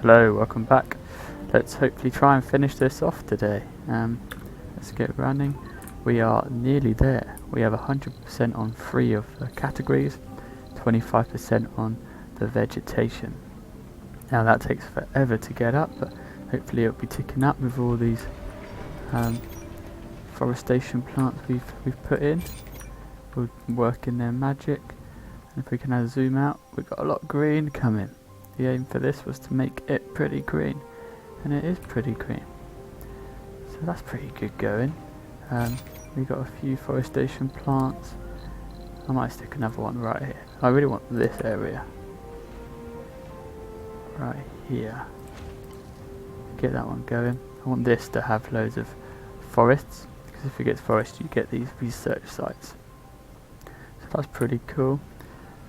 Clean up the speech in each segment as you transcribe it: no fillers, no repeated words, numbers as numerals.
Hello, welcome back. Let's hopefully try and finish this off today. Let's get running. We are nearly there. We have 100% on 3 of the categories, 25% on the vegetation. Now that takes forever to get up, but hopefully it'll be ticking up with all these forestation plants we've put in. We'll work in their magic. And if we can zoom out, we've got a lot of green coming. The aim for this was to make it pretty green, and it is pretty green. So that's pretty good going. We've got a few forestation plants. I might stick another one right here. I really want this area. Right here. Get that one going. I want this to have loads of forests, because if it gets forest you get these research sites. So that's pretty cool.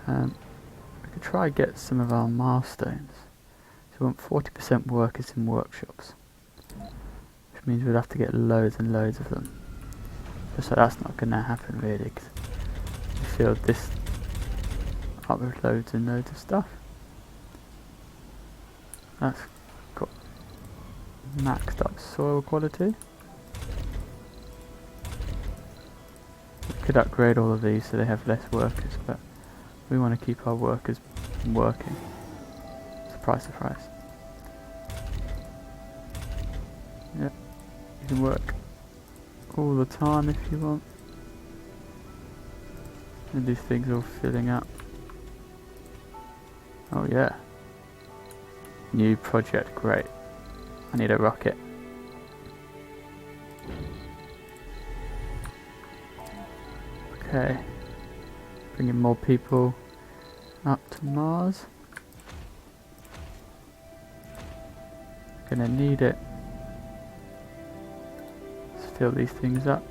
We could try get some of our milestones. So we want 40% workers in workshops, which means we'd have to get loads and loads of them. So that's not going to happen really, because we filled this up with loads and loads of stuff. That's got maxed up soil quality. We could upgrade all of these so they have less workers, but we want to keep our workers working. Surprise, surprise. Yep, you can work all the time if you want. And these things are all filling up. Oh yeah. New project, great. I need a rocket. Okay. Bringing more people up to Mars. Gonna need it. Let's fill these things up.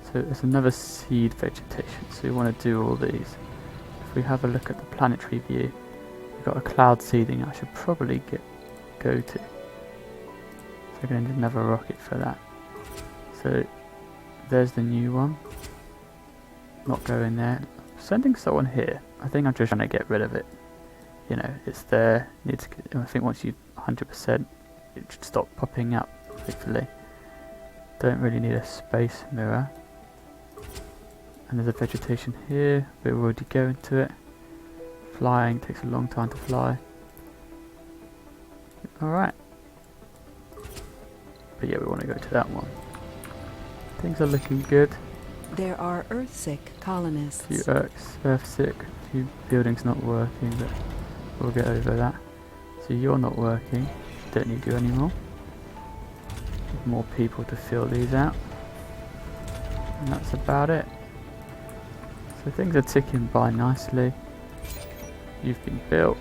So there's another seed vegetation, so we want to do all these. If we have a look at the planetary view, we've got a cloud seeding I should probably go to. So we're going to need another rocket for that. So there's the new one. Not going there. Sending someone here. I think I'm just trying to get rid of it. You know, it's there. I think once you 100%, it should stop popping up. Hopefully. Don't really need a space mirror. And there's a vegetation here. We're already going to it. Flying takes a long time to fly. Alright. But yeah, we want to go to that one. Things are looking good. There are Earthsick colonists. A few Earthsick, a few buildings not working, but we'll get over that. So you're not working, don't need you anymore. Need more people to fill these out. And that's about it. So things are ticking by nicely. You've been built.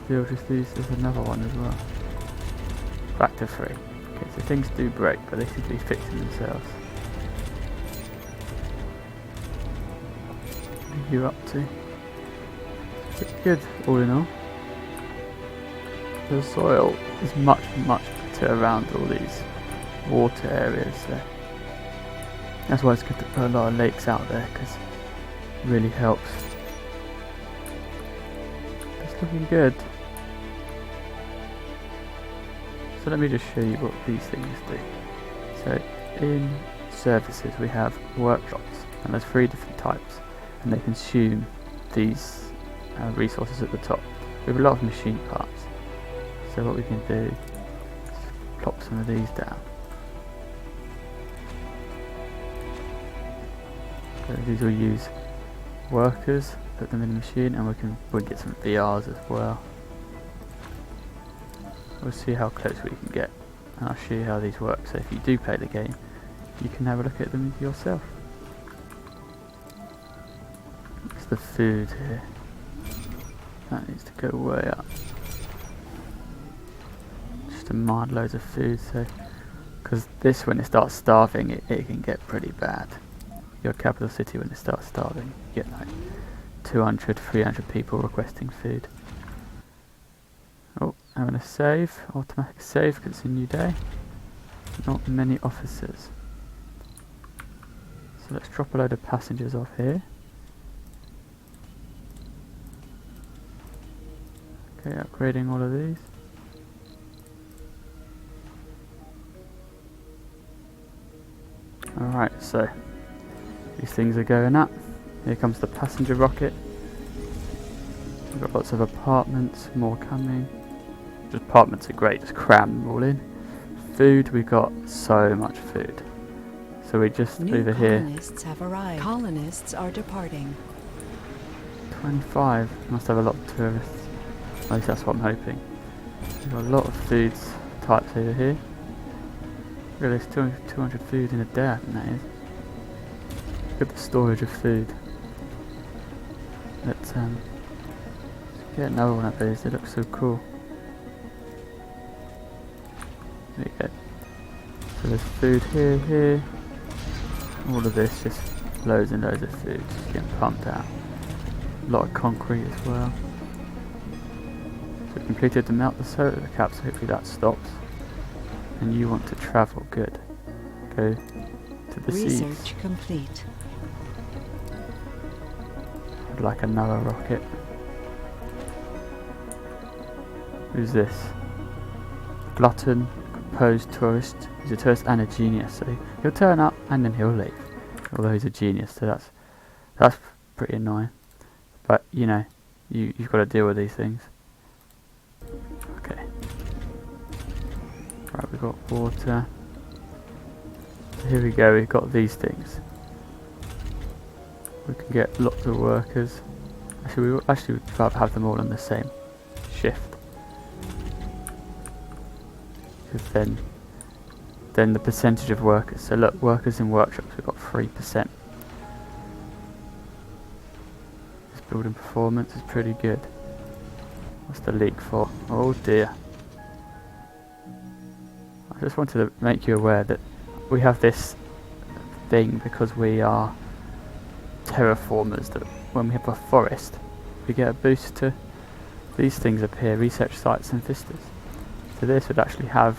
Still just these, there's another one as well. Back to 3. Okay, so things do break, but they seem to be fixing themselves. What are you up to? Pretty good, all in all. The soil is much, much better around all these water areas, so that's why it's good to put a lot of lakes out there, because it really helps. It's looking good. So let me just show you what these things do. So in services we have workshops, and there's 3 different types, and they consume these resources at the top. We have a lot of machine parts, so what we can do is plop some of these down. So these will use workers, put them in the machine, and we'll get some VRs as well. We'll see how close we can get, and I'll show you how these work, so if you do play the game you can have a look at them yourself. It's the food here. That needs to go way up. Just demand loads of food, so because this, when it starts starving, it can get pretty bad. Your capital city, when it starts starving, you get like 200, 300 people requesting food. Oh, I'm going to save, automatic save, because it's a new day. Not many officers. So let's drop a load of passengers off here. Okay, upgrading all of these. Alright, so these things are going up. Here comes the passenger rocket. We've got lots of apartments, more coming. Just apartments are great, just cram them all in. Food, we've got so much food. So we're just New over here. colonists have arrived. Colonists are departing. 25. Must have a lot of tourists. At least that's what I'm hoping. We've got a lot of foods types over here. Really, there's 200 food in a day, I think that is. Look at the storage of food. Let's get another one of those, they look so cool. There we go. So there's food here. All of this, just loads and loads of food, just getting pumped out. A lot of concrete as well. So we completed to melt the solar caps, so hopefully that stops. And you want to travel, good. Go to the seeds. Research complete. I'd like another rocket. Who's this? Glutton, composed tourist. He's a tourist and a genius, so he'll turn up and then he'll leave. Although he's a genius, so that's pretty annoying. But you know, you've got to deal with these things. Okay. Right, we've got water. So here we go, we've got these things. We can get lots of workers. Actually, we'd rather have them all on the same shift. Because then the percentage of workers. So look, workers in workshops, we've got 3%. This building performance is pretty good. What's the leak for? Oh dear. I just wanted to make you aware that we have this thing because we are terraformers, that when we have a forest we get a boost to these things appear, research sites and vistas. So this would actually have,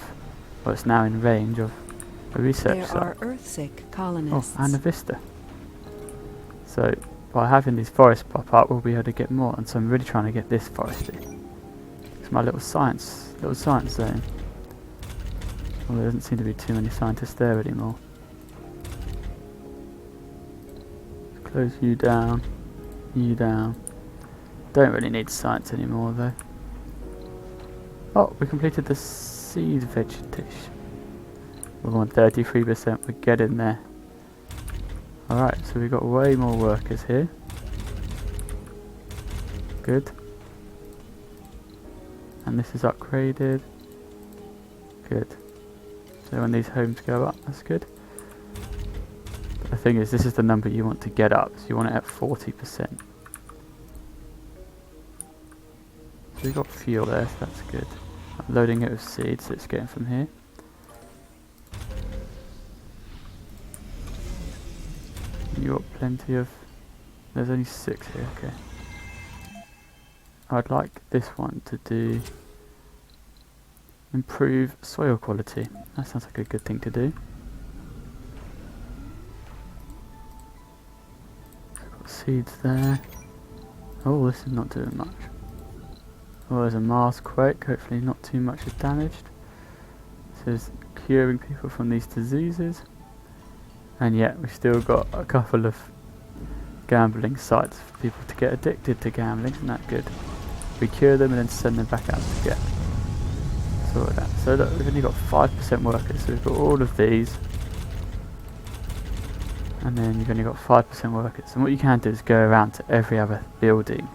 well, it's now in range of a research There site. are Earthsick colonists. Oh, and a vista. So by having these forests pop up, we'll be able to get more. And so I'm really trying to get this forested. It's my little science zone. Well, there doesn't seem to be too many scientists there anymore. Close you down. You down. Don't really need science anymore though. Oh, we completed the seed vegetation. We're on 33%, we're getting there. Alright, so we've got way more workers here. Good. And this is upgraded. Good. So when these homes go up, that's good. But the thing is, this is the number you want to get up, so you want it at 40%. So we've got fuel there, so that's good. I'm loading it with seeds, so it's getting from here. You got plenty of... There's only 6 here, okay. I'd like this one to do... Improve soil quality. That sounds like a good thing to do. Got seeds there. Oh, this is not doing much. Oh, there's a Mars quake, hopefully not too much is damaged. This is curing people from these diseases. And yet we've still got a couple of gambling sites for people to get addicted to gambling, isn't that good? We cure them and then send them back out to get sorted out. So look, we've only got 5% workers, so we've got all of these. And then you've only got 5% workers. And what you can do is go around to every other building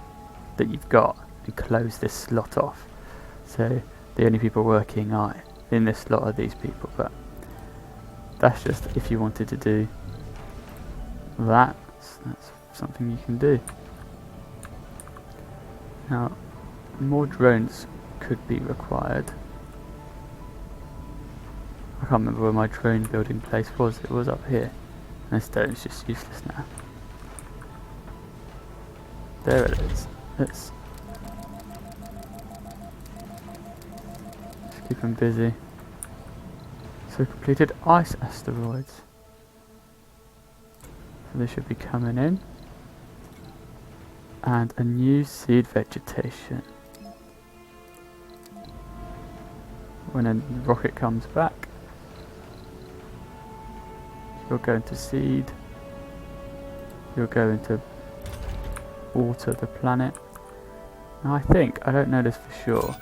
that you've got and close this slot off. So the only people working are in this slot are these people, but that's just if you wanted to do that, that's something you can do. Now, more drones could be required. I can't remember where my drone building place was, it was up here. And this stone's just useless now. There it is. Let's keep them busy. So completed ice asteroids. So they should be coming in. And a new seed vegetation. when a rocket comes back, you're going to seed, you're going to water the planet. Now I don't know this for sure,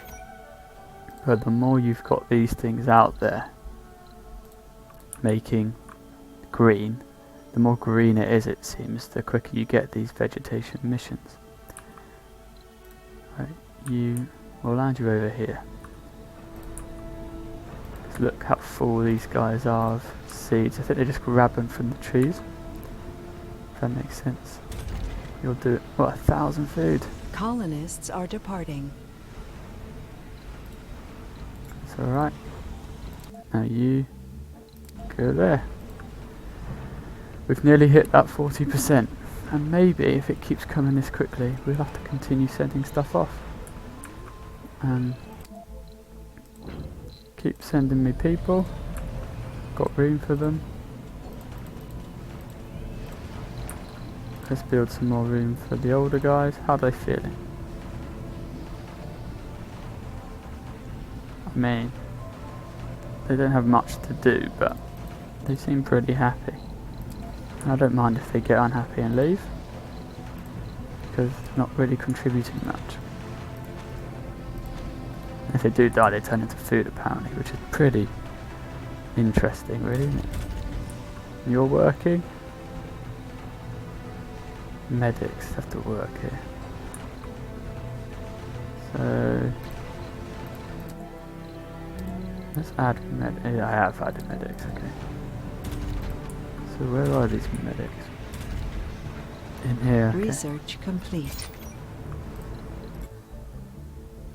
but the more you've got these things out there making green, the more green it is, it seems, the quicker you get these vegetation missions. Right, we'll land you over here. Just look how full these guys are of seeds. I think they just grab them from the trees. If that makes sense. You'll do, what, 1,000 food? Colonists are departing. It's alright. Now you go there. We've nearly hit that 40%. And maybe if it keeps coming this quickly, we'll have to continue sending stuff off. Keep sending me people. Got room for them. Let's build some more room for the older guys. How are they feeling? I mean, they don't have much to do, but they seem pretty happy. And I don't mind if they get unhappy and leave, because they're not really contributing much. If they do die, they turn into food apparently, which is pretty interesting, really, isn't it? You're working. Medics have to work here. So let's add yeah, I have added medics, okay. So where are these medics? In here, okay. Research complete.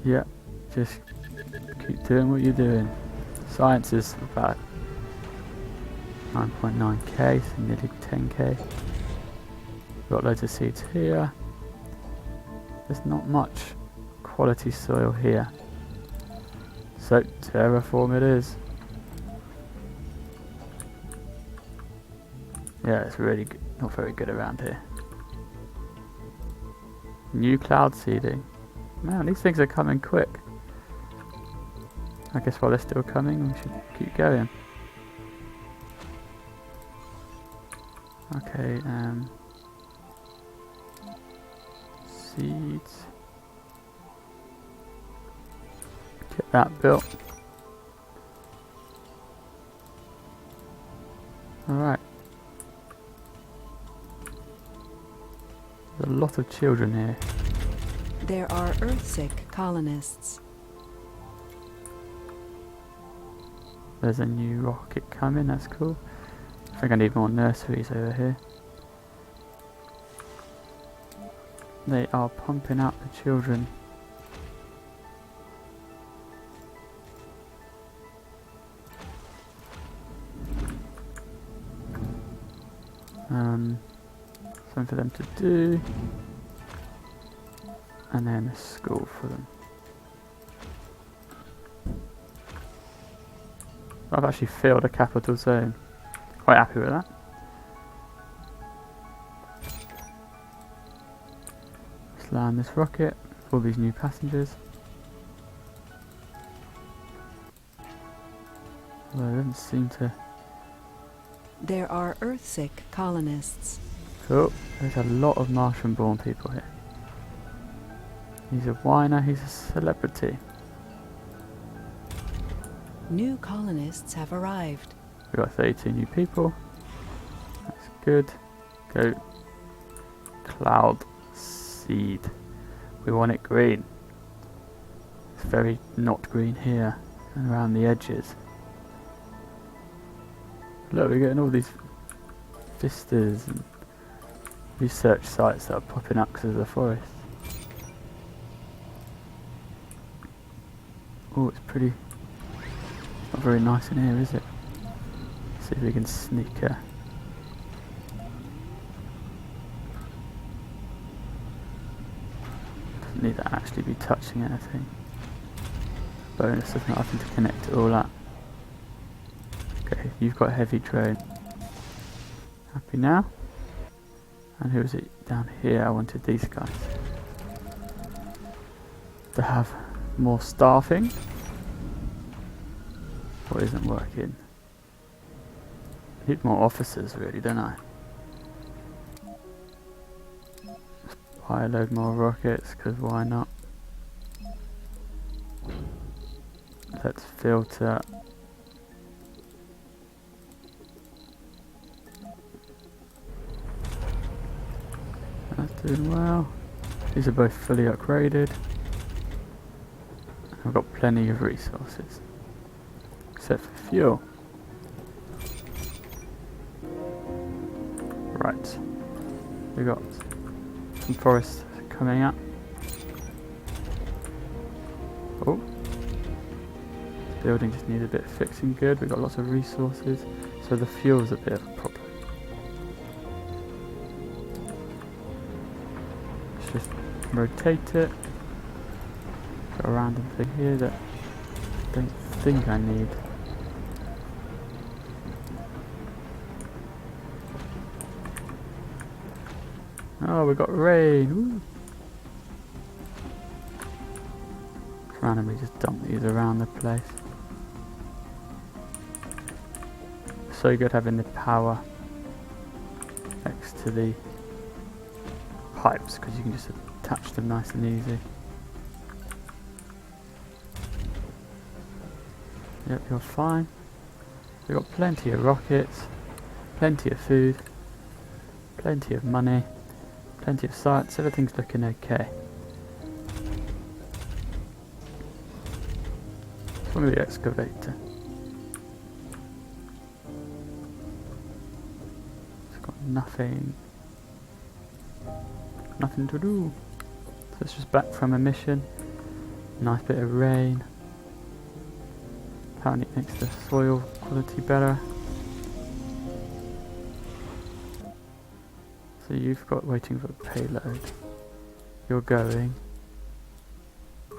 Yeah, just keep doing what you're doing. Science is about 9.9k, so nearly 10k. Got loads of seeds here. There's not much quality soil here. So terraform it is. Yeah, it's really good. Not very good around here. New cloud seeding. Man, these things are coming quick. I guess while they're still coming, we should keep going. Okay, seeds. Get that built. Alright. There's a lot of children here. There are Earthsick colonists. There's a new rocket coming, that's cool. I think I need more nurseries over here. They are pumping out the children. Something for them to do. And then a school for them. I've actually filled a capital zone. Quite happy with that. Let's land this rocket with all these new passengers. Although it doesn't seem to... There are Earthsick colonists. Cool. There's a lot of Martian-born people here. He's a whiner, he's a celebrity. New colonists have arrived. We've got 32 new people. That's good. Go. Cloud seed. We want it green. It's very not green here and around the edges. Look, we're getting all these vistas and research sites that are popping up because of the forest. Oh, it's pretty... not very nice in here, is it? See if we can sneak her. Doesn't need to actually be touching anything. Bonus of not having to connect it all up. Okay, you've got a heavy drone. Happy now? And who is it down here? I wanted these guys to have more staffing. What isn't working? Need more officers really, don't I? Just buy a load more rockets, because why not? Let's filter. That's doing well. These are both fully upgraded. I've got plenty of resources. Except for fuel. Right. We got some forest coming up. Oh. This building just needs a bit of fixing good. We've got lots of resources. So the fuel's a bit of a problem. Let's just rotate it. Got a random thing here that I don't think I need. Oh, we got rain. Woo. Randomly just dump these around the place. So good having the power next to the pipes because you can just attach them nice and easy. Yep, you're fine. We've got plenty of rockets, plenty of food, plenty of money, plenty of sites, everything's looking okay. What's wrong with the excavator? It's got nothing to do. So it's just back from a mission. Nice bit of rain. Apparently it makes the soil quality better. So you've got waiting for a payload. You're going to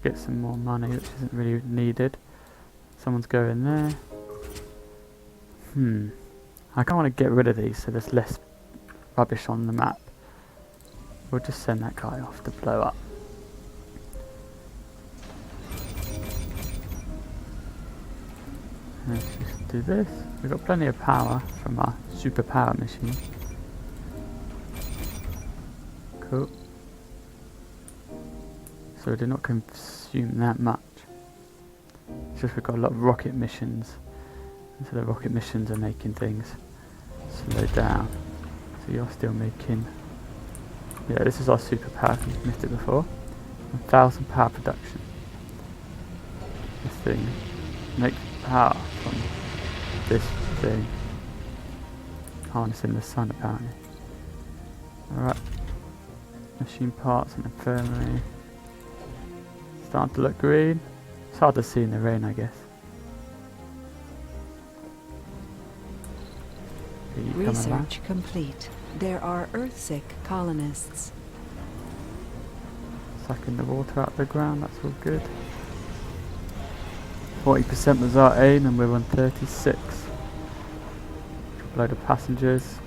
get some more money, which isn't really needed. Someone's going there. I kind of want to get rid of these so there's less rubbish on the map. We'll just send that guy off to blow up. Let's just do this. We've got plenty of power from our superpower machine. Cool. So we did not consume that much. It's just we've got a lot of rocket missions. And so the rocket missions are making things slow down. So you're still making... Yeah, this is our superpower, if you've missed it before. 1000 power production. This thing makes power from this thing. Harnessing the sun apparently. Alright. Machine parts and infirmary. Starting to look green. It's hard to see in the rain, I guess. Research complete. There are Earthsick colonists. Sucking the water out of the ground, that's all good. 40% was our aim and we're on 36. Load of passengers.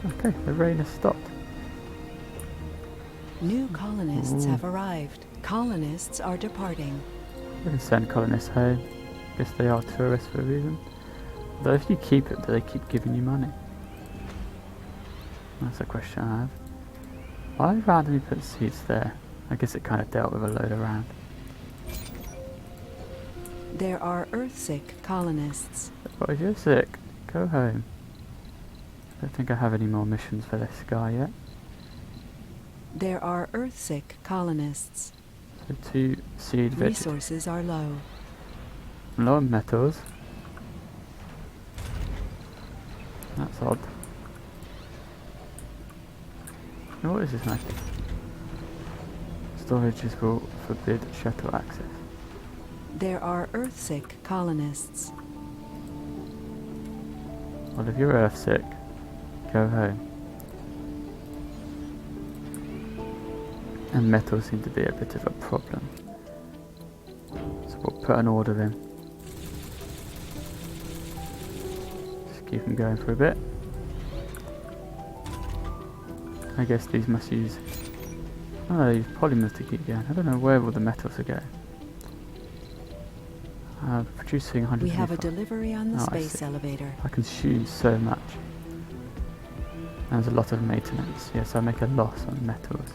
Okay, the rain has stopped. New colonists Ooh. have arrived. Colonists are departing. We can send colonists home. Guess they are tourists for a reason. Though if you keep it, do they keep giving you money? That's a question I have. Why randomly put seeds there? I guess it kind of dealt with a load around. There are Earthsick colonists. But if you're sick, go home. I don't think I have any more missions for this guy yet. There are Earthsick colonists. So 2 seed veg. Resources are low. Low on metals. That's odd. Now what is this method? Storages will forbid shuttle access. There are Earthsick colonists. Well, if you're Earthsick, go home. And metals seem to be a bit of a problem. So we'll put an order in. Just keep them going for a bit. I guess these must use... Oh, they use polymers to keep going. I don't know where all the metals are going. Producing We have a 125. delivery on the Oh, I space see. elevator. I consume so much. There's a lot of maintenance. Yes, I make a loss on metals.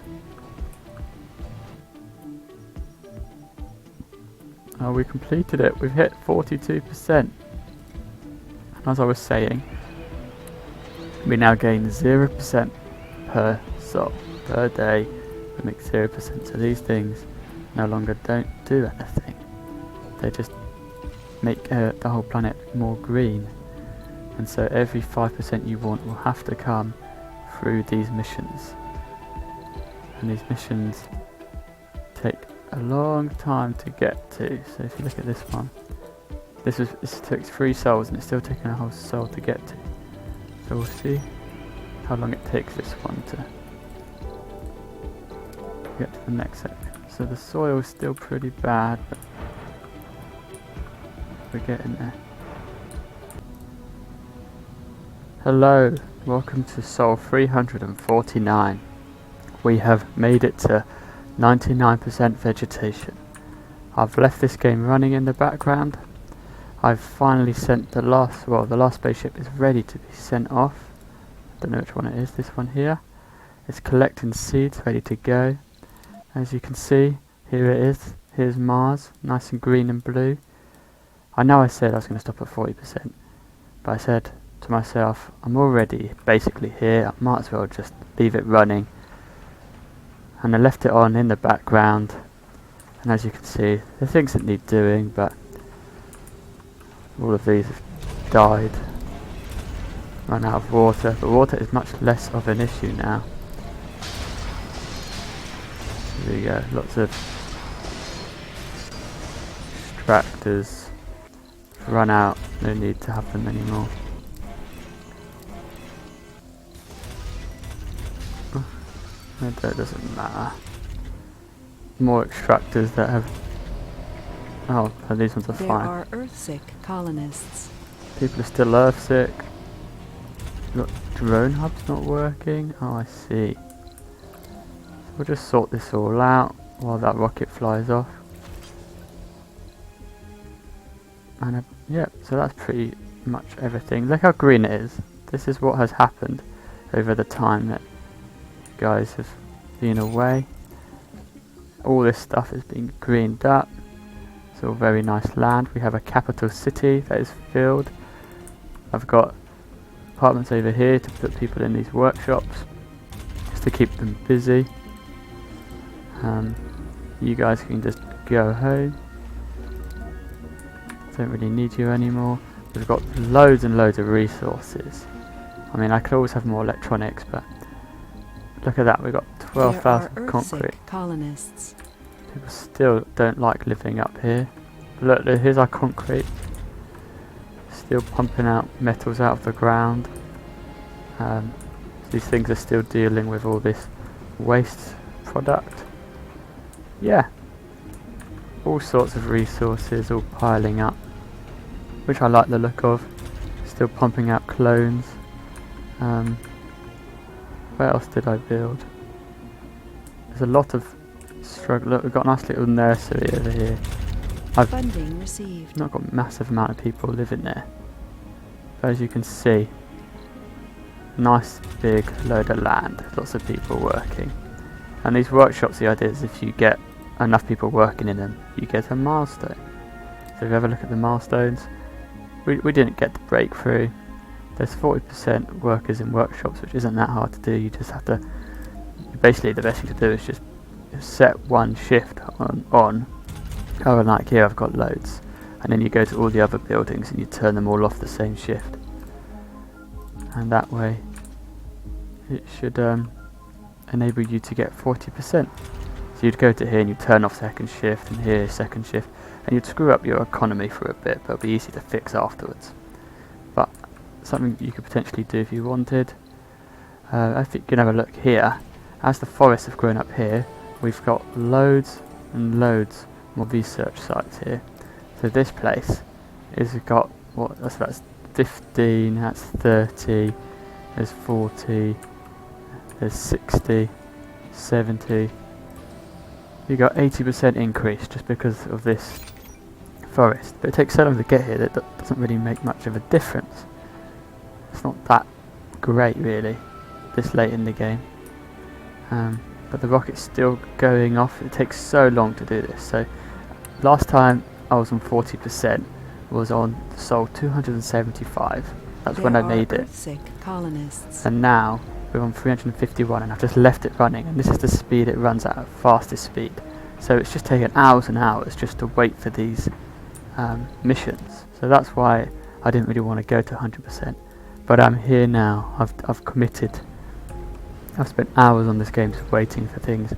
Oh, we completed it. We've hit 42%. And as I was saying, we now gain 0% per sol per day. We make 0%. So these things no longer don't do anything. They just make the whole planet more green. And so every 5% you want will have to come through these missions. And these missions take a long time to get to. So if you look at this one, this took 3 sols and it's still taking a whole sol to get to. So we'll see how long it takes this one to get to the next section. So the soil is still pretty bad, but we're getting there. Hello, welcome to Sol 349. We have made it to 99% vegetation. I've left this game running in the background. I've finally sent the last spaceship is ready to be sent off. I don't know which one it is, this one here. It's collecting seeds, ready to go. As you can see, here it is. Here's Mars, nice and green and blue. I know I said I was going to stop at 40%, but I said to myself, I'm already basically here, I might as well just leave it running. And I left it on in the background, and as you can see, there are things that need doing, but all of these have died, run out of water, but water is much less of an issue now. There you go, lots of extractors run out, no need to have them anymore. That doesn't matter. More extractors that have... Oh, these ones are There fine. are Earthsick colonists. People are still Earthsick. Look, drone hub's not working. Oh, I see. So we'll just sort this all out while that rocket flies off. And yeah, so that's pretty much everything. Look how green it is. This is what has happened over the time that guys have been away. All this stuff has been greened up. It's all very nice land. We have a capital city that is filled. I've got apartments over here to put people in these workshops just to keep them busy. You guys can just go home. Don't really need you anymore. We've got loads and loads of resources. I mean, I could always have more electronics, but look at that, we've got 12,000 concrete. Colonists. People still don't like living up here. Look, here's our concrete. Still pumping out metals out of the ground. These things are still dealing with all this waste product. Yeah. All sorts of resources all piling up, which I like the look of. Still pumping out clones. Where else did I build? There's a lot of struggle. Look, we've got a nice little nursery over here. I've Funding received. not got a massive amount of people living there, but as you can see, nice big load of land, lots of people working. And these workshops, the idea is if you get enough people working in them, you get a milestone. So if you ever look at the milestones, we didn't get the breakthrough. There's 40% workers in workshops, which isn't that hard to do. You just have to, basically the best thing to do is just set one shift on. Oh, like here I've got loads, and then you go to all the other buildings and you turn them all off the same shift, and that way it should enable you to get 40%. So you'd go to here and you turn off second shift, and here second shift, and you'd screw up your economy for a bit, but it'll be easy to fix afterwards. But something you could potentially do if you wanted. I think you can have a look here. As the forests have grown up here, we've got loads and loads more research sites here. So this place has got that's 15, that's 30, there's 40, there's 60, 70. You got 80% increase just because of this forest, but it takes so long to get here that it doesn't really make much of a difference. It's not that great really, this late in the game. But the rocket's still going off. It takes so long to do this. So last time I was on 40%, was on Sol 275. That's when I made it. Sick colonists. And now we're on 351, and I've just left it running, and this is the speed it runs at, fastest speed. So it's just taken hours and hours just to wait for these missions. So that's why I didn't really want to go to 100%. But I'm here now. I've committed. I've spent hours on this game just waiting for things,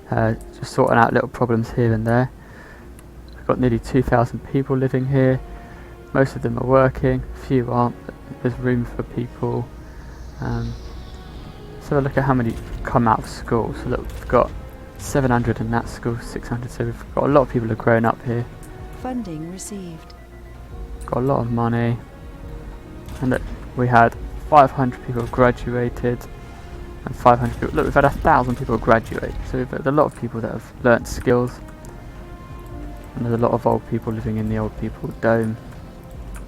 just sorting out little problems here and there. We've got nearly 2,000 people living here. Most of them are working, a few aren't, but there's room for people. So look at how many come out of school. So look, we've got 700 in that school, 600, so we've got a lot of people who are growing up here. Funding received. Got a lot of money. And look, we had 500 people graduated, and 500 people, look, we've had 1,000 people graduate. So we've had a lot of people that have learnt skills. And there's a lot of old people living in the old people dome,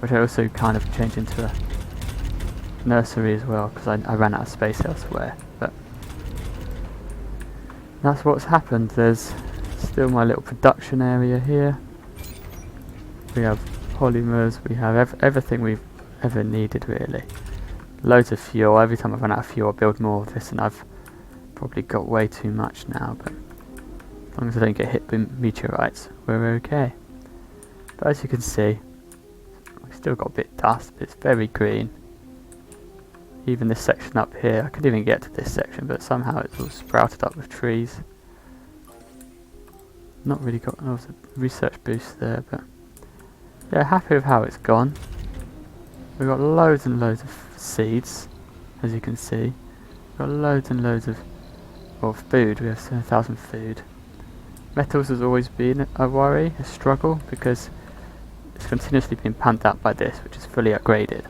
which I also kind of changed into a nursery as well, because I ran out of space elsewhere. But that's what's happened. There's still my little production area here. We have polymers, we have everything we've ever needed really. Loads of fuel. Every time I run out of fuel I build more of this, and I've probably got way too much now, but as long as I don't get hit by meteorites, we're okay. But as you can see, we've still got a bit of dust, but it's very green. Even this section up here, I couldn't even get to this section, but somehow it's all sprouted up with trees. Not really got, there was a research boost there, but yeah, happy with how it's gone. We've got loads and loads of seeds, as you can see. We've got loads and loads of food. We have 7,000 food. Metals has always been a worry, a struggle, because it's continuously been pumped out by this, which is fully upgraded.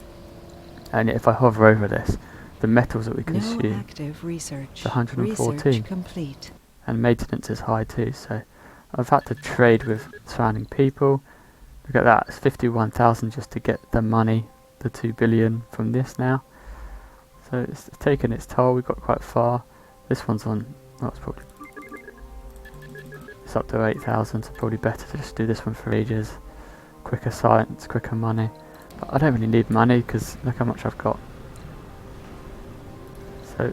And if I hover over this, the metals that we consume, No active research. 114. Research complete. And maintenance is high too, so I've had to trade with surrounding people. Look at that, it's 51,000 just to get the money, the 2 billion from this now. So it's taken its toll. We got quite far. This one's on, well, it's probably, it's up to 8,000, so probably better to just do this one for ages. Quicker science, quicker money. But I don't really need money because look how much I've got. So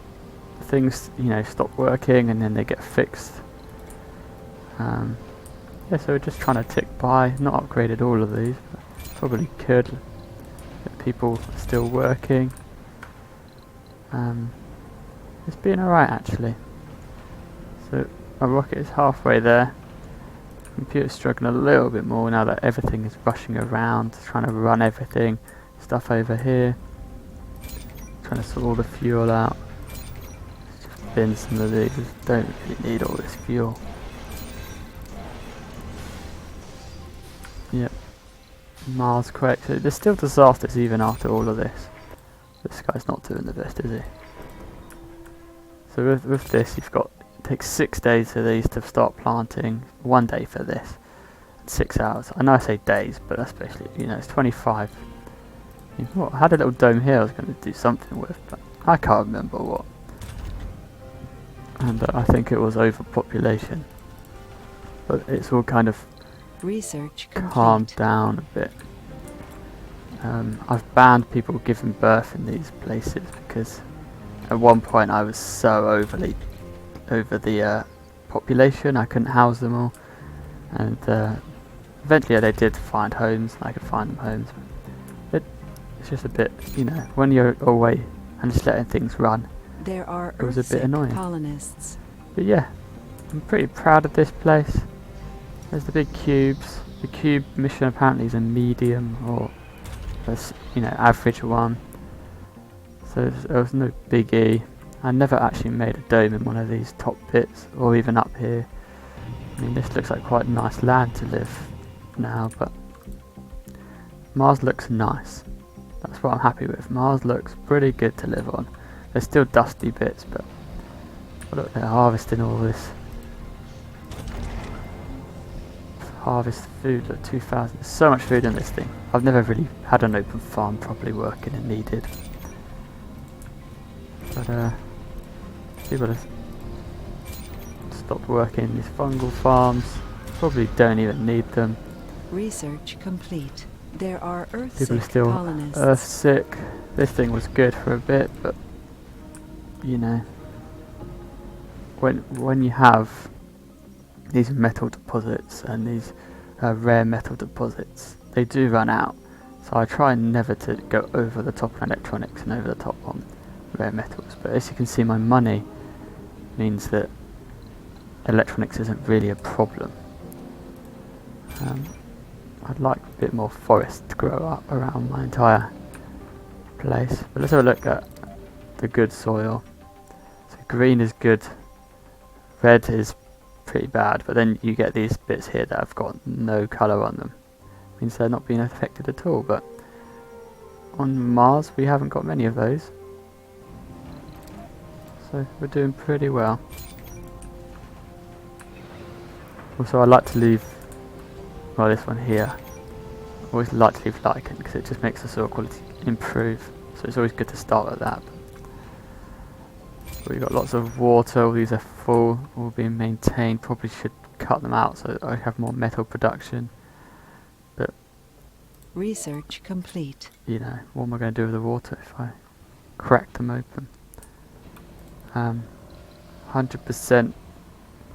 things, you know, stop working and then they get fixed. Yeah, so we're just trying to tick by. Not upgraded all of these, but probably could. Get people still working. It's been alright actually. So our rocket is halfway there. Computer's struggling a little bit more now that everything is rushing around, trying to run everything. Stuff over here. Trying to sort all the fuel out. Just bin some of these. Don't really need all this fuel. Yep. Mars correct. So there's still disasters even after all of this. This guy's not doing the best, is he? So with this you've got, it takes 6 days for these to start planting, 1 day for this, and 6 hours. I know I say days, but that's basically, you know, it's 25. I had a little dome here I was going to do something with, but I can't remember what. And I think it was overpopulation. But it's all kind of Research calmed complete. down a bit. I've banned people giving birth in these places because at one point I was so over the population, I couldn't house them all, and eventually they did find homes. I could find them homes, but it's just a bit, you know, when you're away and just letting things run, There are it was a bit Earth-sick annoying. colonists. But yeah, I'm pretty proud of this place. There's the big cubes. The cube mission apparently is a medium or a, you know, average one. So there was no biggie. I never actually made a dome in one of these top bits or even up here. I mean, this looks like quite nice land to live now, but Mars looks nice. That's what I'm happy with. Mars looks pretty good to live on. There's still dusty bits, but look, they're harvesting all this. Harvest food at 2,000. There's so much food in this thing. I've never really had an open farm properly working and needed. But people have stopped working in these fungal farms. Probably don't even need them. Research complete. There are People are Earth-sick still colonists. earth sick. This thing was good for a bit, but you know, when you have these metal deposits and these rare metal deposits, they do run out. So I try never to go over the top on electronics and over the top on rare metals. But as you can see, my money means that electronics isn't really a problem. I'd like a bit more forest to grow up around my entire place. But let's have a look at the good soil. So green is good, red is pretty bad, but then you get these bits here that have got no colour on them. Means they're not being affected at all, but on Mars we haven't got many of those. So we're doing pretty well. Also I like to leave, well, this one here, I always like to leave lichen because it just makes the soil quality improve, so it's always good to start at that. We've got lots of water, all these are full, all being maintained. Probably should cut them out so that I have more metal production, but Research complete. you know, what am I going to do with the water if I crack them open? 100%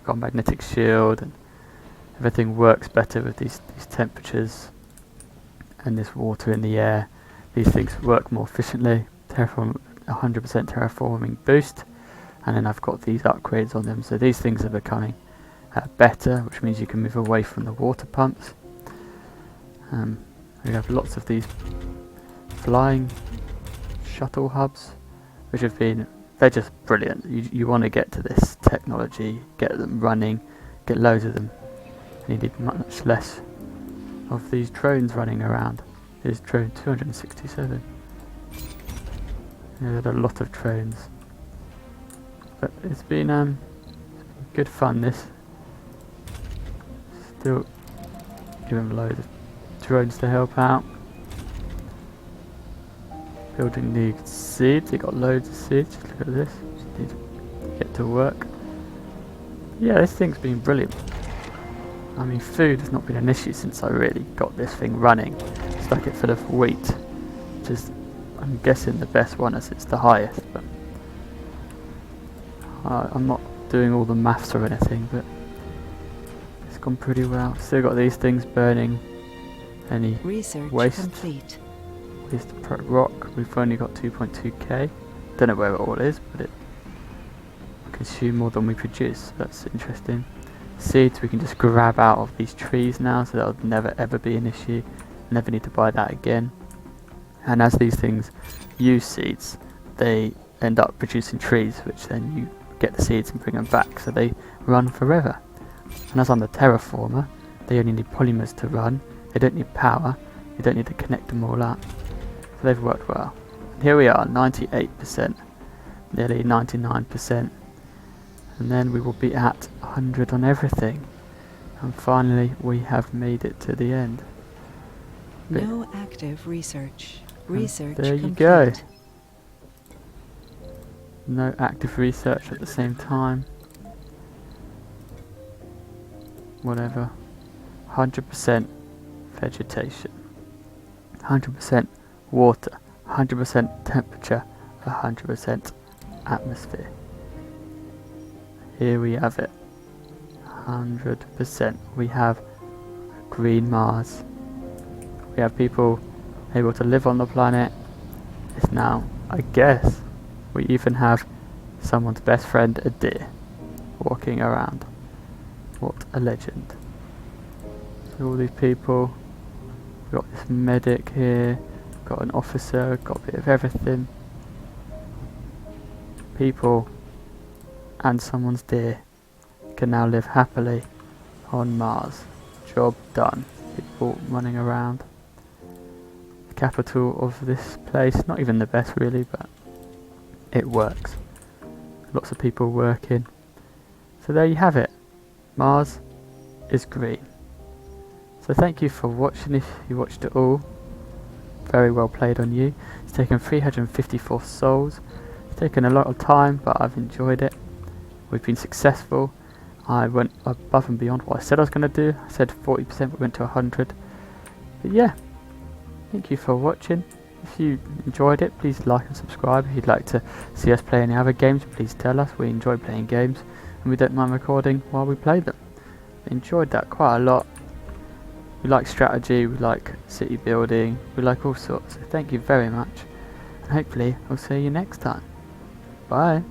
got a magnetic shield and everything works better with these temperatures and this water in the air. These things work more efficiently. Terraform, 100% terraforming boost, and then I've got these upgrades on them, so these things are becoming better, which means you can move away from the water pumps. We have lots of these flying shuttle hubs, which have been, they're just brilliant. You want to get to this technology, get them running, get loads of them. You need much less of these drones running around. Here's drone 267. There's a lot of drones, but it's been good fun. This still giving loads of drones to help out. Building new seeds. They got loads of seeds. Just look at this. Just need to get to work. Yeah, this thing's been brilliant. I mean, food has not been an issue since I really got this thing running. Stuck it full of wheat, which is, I'm guessing, the best one as it's the highest, but I'm not doing all the maths or anything, but it's gone pretty well. Still got these things burning any Research waste. complete. Waste rock. We've only got 2.2k. Don't know where it all is, but it consumes more than we produce, so that's interesting. Seeds we can just grab out of these trees now, so that'll never ever be an issue. Never need to buy that again. And as these things use seeds, they end up producing trees, which then you get the seeds and bring them back, so they run forever. And as I'm the terraformer, they only need polymers to run. They don't need power. You don't need to connect them all up. So they've worked well. And here we are, 98%, nearly 99%. And then we will be at 100 on everything. And finally, we have made it to the end. No active research. Research there you complete. go. No active research at the same time. Whatever. 100% vegetation. 100% water. 100% temperature. 100% atmosphere. Here we have it. 100%. We have a green Mars. We have people able to live on the planet. It's now, I guess, we even have someone's best friend, a deer, walking around. What a legend. So all these people, we've got this medic here, got an officer, got a bit of everything. People and someone's deer can now live happily on Mars. Job done. People running around. The capital of this place, not even the best really, but it works. Lots of people working. So there you have it. Mars is green. So thank you for watching. If you watched it all, very well played on you. It's taken 354 souls. It's taken a lot of time, but I've enjoyed it. We've been successful. I went above and beyond what I said I was going to do. I said 40%, we went to 100. But yeah, thank you for watching. If you enjoyed it, please like and subscribe. If you'd like to see us play any other games, please tell us. We enjoy playing games and we don't mind recording while we play them. Enjoyed that quite a lot. We like strategy, we like city building, we like all sorts. So thank you very much, and hopefully I'll see you next time. Bye.